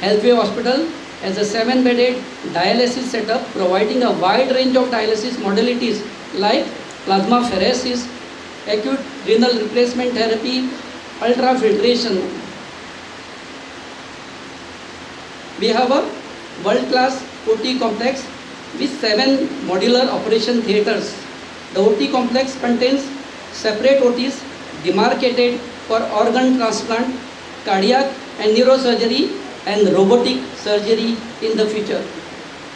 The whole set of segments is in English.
Healthway Hospital has a 7-bedded dialysis setup providing a wide range of dialysis modalities like plasmapheresis, acute renal replacement therapy, ultrafiltration. We have a world-class OT complex with 7 modular operation theatres. The OT complex contains separate OTs demarcated for organ transplant, cardiac and neurosurgery and robotic surgery in the future.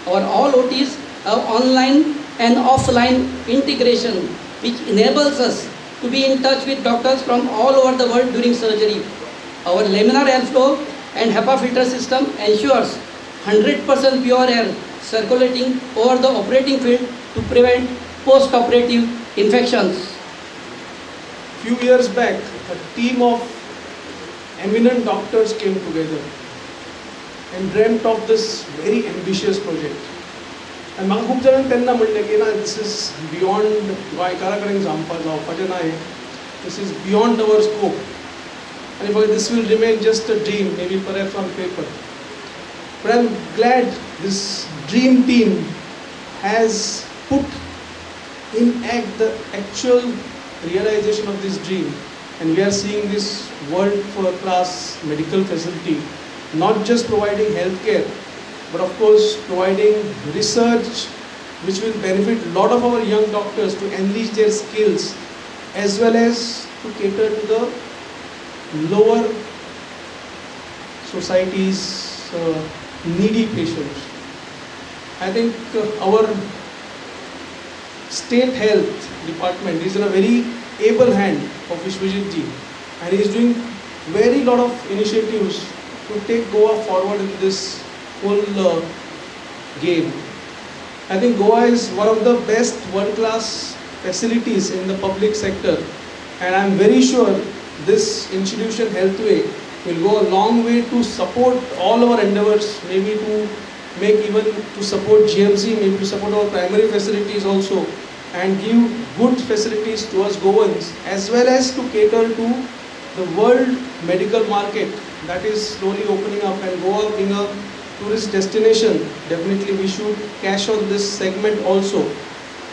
Our all OTs have online and offline integration which enables us to be in touch with doctors from all over the world during surgery. Our laminar airflow and HEPA filter system ensures 100% pure air circulating over the operating field to prevent post-operative infections. Few years back, a team of eminent doctors came together and dreamt of this very ambitious project. And म्हाका खूब जाणांनी तेन्ना म्हणलें की ना this is beyond गोंयकारा कडेन जावपाचें ना हें, this is beyond our scope. And if this will remain just a dream, maybe perhaps on paper. But I'm glad this dream team has put in act the actual realization of this dream, and we are seeing this world-class medical facility, not just providing healthcare, but of course providing research which will benefit a lot of our young doctors to enrich their skills, as well as to cater to the lower society's needy patients. I think our state health department is in a very able hand of Vishwajit ji, and he is doing very lot of initiatives to take Goa forward in this whole game. I think Goa is one of the best world-class facilities in the public sector, and I am very sure this institution Healthway will go a long way to support all our endeavors, maybe to make even to support GMC, maybe to support our primary facilities also, and give good facilities to us Goans, as well as to cater to the world medical market that is slowly opening up. And Goa being a tourist destination, definitely we should cash on this segment also.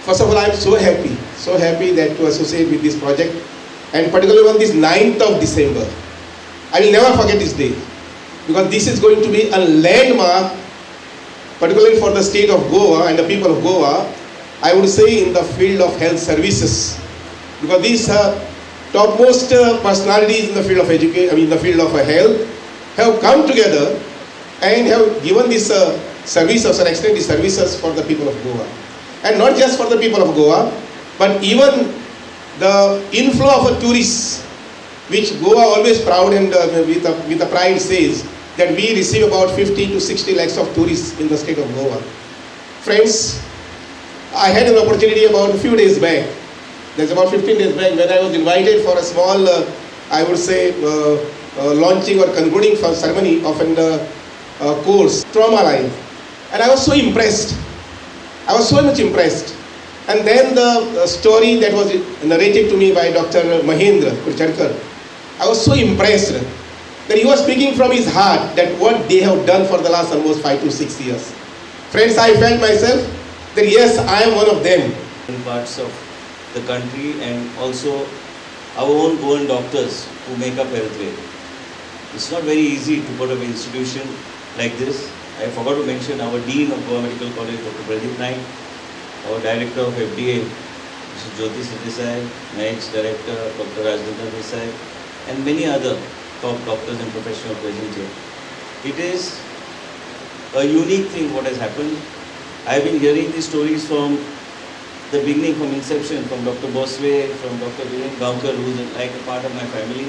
First of all, I am so happy that to associate with this project, and particularly on this 9th of December. I will never forget this day, because this is going to be a landmark, particularly for the state of Goa and the people of Goa, I would say in the field of health services, because these topmost personalities in the field of education, the field of health, have come together and have given this services or extended services for the people of Goa. And not just for the people of Goa, but even the inflow of tourists, which Goa always proud and with a pride says that we receive about 50 to 60 lakhs of tourists in the state of Goa. Friends, I had an opportunity about a few days back, there's about 15 days back, when I was invited for a small, I would say, launching or concluding ceremony of a course, Trauma Line. And I was so impressed. I was so much impressed. And then the story that was narrated to me by Dr. Mahendra Kurchadkar, I was so impressed that he was speaking from his heart that what they have done for the last almost 5 to 6 years. Friends, I felt myself that yes, I am one of them. In parts of the country, and also our own Goan doctors who make up Healthway. It's not very easy to put up an institution like this. I forgot to mention our Dean of Goa Medical College, Dr. Pradeep Naik, our Director of FDA, Mr. Jyoti Desai, my ex-Director, Dr. Rajendra Desai, and many other top doctors and professionals present here. It is a unique thing what has happened. I have been hearing these stories from the beginning, from inception, from Dr. Boswe, from Dr. Viren Gaonkar, who is like a part of my family.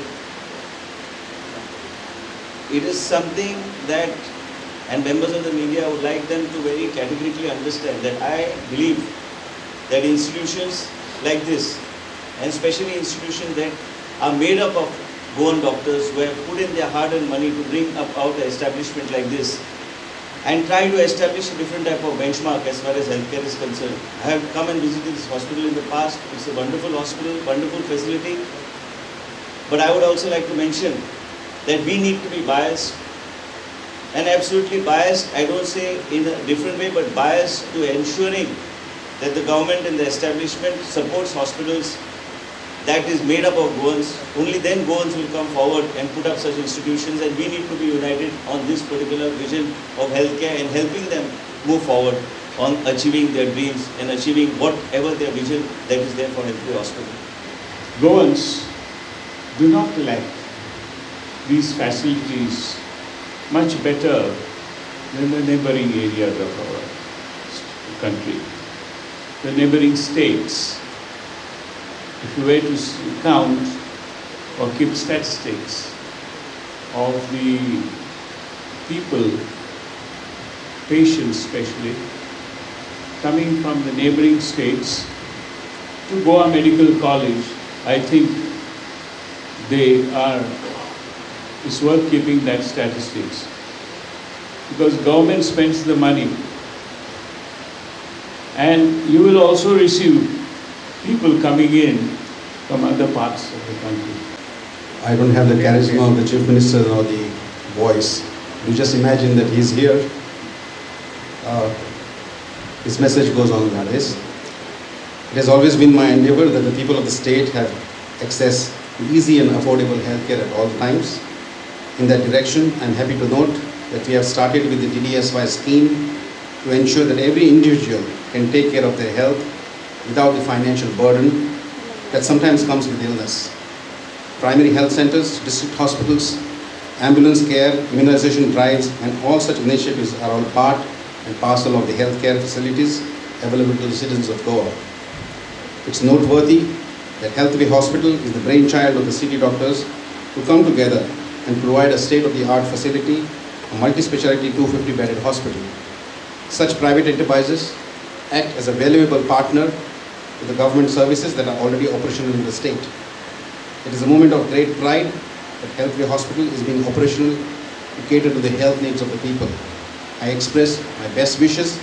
It is something that, and members of the media, I would like them to very categorically understand that I believe that institutions like this, and especially institutions that are made up of Goan doctors who have put in their hard-earned money to bring about an establishment like this, and try to establish a different type of benchmark as far as healthcare is concerned. I have come and visited this hospital in the past. It's a wonderful hospital, wonderful facility. But I would also like to mention that we need to be biased and absolutely biased, I don't say in a different way, but biased to ensuring that the government and the establishment supports hospitals that is made up of Goans. Only then Goans will come forward and put up such institutions, and we need to be united on this particular vision of healthcare and helping them move forward on achieving their dreams and achieving whatever their vision that is there for Healthcare Hospital. Goans do not lack these facilities much better than the neighboring areas of our country, the neighboring states. If you were to count or keep statistics of the people, patients especially, coming from the neighboring states to Goa Medical College, I think it's worth keeping that statistics, because government spends the money, and you will also receive people coming in from other parts of the country. I don't have the charisma of the Chief Minister or the voice. You just imagine that he's here. His message goes on like this. It has always been my endeavor that the people of the state have access to easy and affordable healthcare at all times. In that direction, I'm happy to note that we have started with the DDSY scheme to ensure that every individual can take care of their health without the financial burden that sometimes comes with illness. Primary health centers, district hospitals, ambulance care, immunization drives, and all such initiatives are all part and parcel of the healthcare facilities available to the citizens of Goa. It's noteworthy that Healthway Hospital is the brainchild of the city doctors who come together and provide a state-of-the-art facility, a multi-speciality 250-bedded hospital. Such private enterprises act as a valuable partner to the government services that are already operational in the state. It is a moment of great pride that Healthway Hospital is being operational to cater to the health needs of the people. I express my best wishes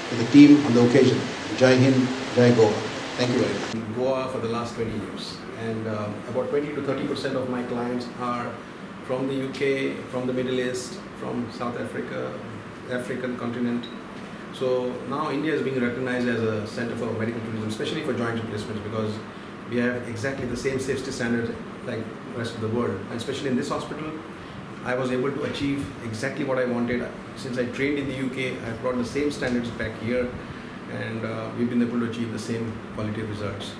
to the team on the occasion. Jai Hind, Jai Goa. Thank you very much. In Goa for the last 20 years, and about 20 to 30% of my clients are from the UK, from the Middle East, from South Africa, African continent. So now India is being recognized as a center for medical tourism, especially for joint replacements, because we have exactly the same safety standards like the rest of the world. And especially in this hospital, I was able to achieve exactly what I wanted. Since I trained in the UK, I brought the same standards back here, and we've been able to achieve the same quality results.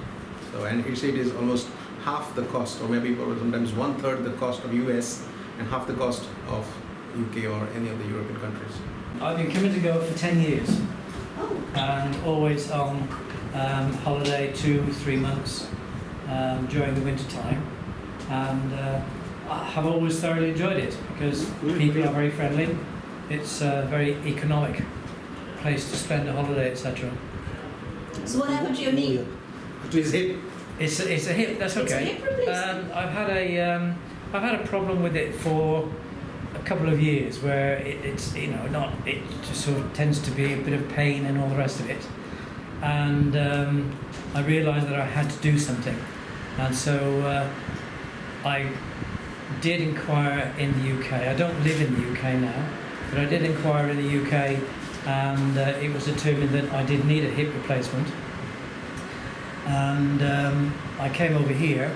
So, and it is almost half the cost, or maybe sometimes 1/3 the cost of US and half the cost of UK or any of the European countries. I've been coming to Goa for 10 years, and always on holiday 2-3 months during the winter time, and I have always thoroughly enjoyed it because people are very friendly. It's a very economic place to spend a holiday, etc. So what happened to your knee? To his hip. It's a hip. That's It's a okay. hip replacement. I've had a problem with it for a couple of years, where it just sort of tends to be a bit of pain and all the rest of it. And I realised that I had to do something, and so I did inquire in the UK. I don't live in the UK now, but I did inquire in the UK, and it was determined that I did need a hip replacement. And I came over here,